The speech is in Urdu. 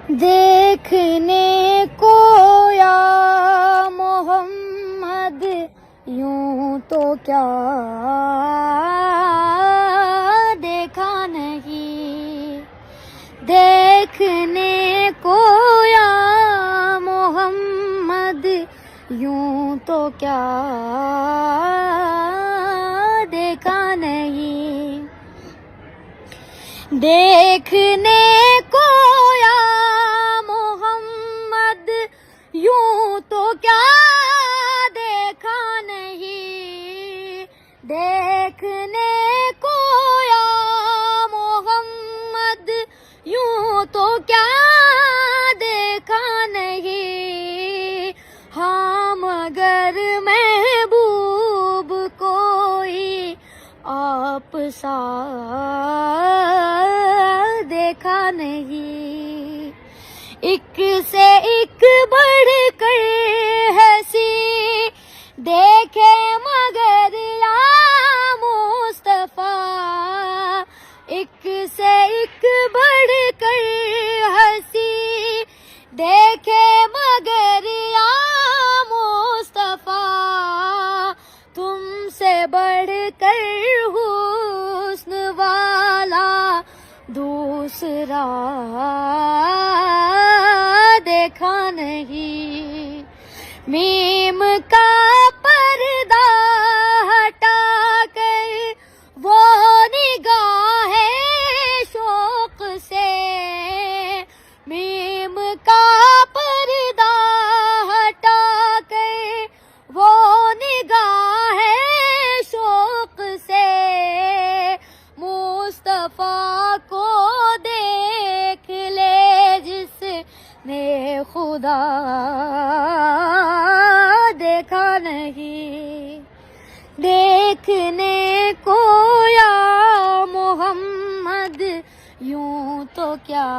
دیکھنے کو یا محمد یوں تو کیا دیکھا نہیں، دیکھنے کو یا محمد یوں تو کیا دیکھا نہیں، دیکھنے کو یا محمد یوں تو کیا دیکھا نہیں، دیکھنے کو یا محمد یوں تو کیا دیکھا نہیں، ہاں مگر محبوب کوئی آپ سا دیکھا نہیں، ایک سے ایک بڑھ کر ہنسی دیکھے مگر یا مصطفیٰ، ایک سے ایک بڑھ کر ہنسی دیکھے مگر یا مصطفیٰ، تم سے بڑھ کر حسن والا دوسرا دیکھا نہیں، میم کا پردہ ہٹا کر وہ نگاہ شوق سے، میم کا پردہ ہٹا کر وہ نگاہ شوق سے، مصطفیٰ کو دیکھ لے جس نے خدا دیکھا نہیں، دیکھنے کو یا محمد یوں تو کیا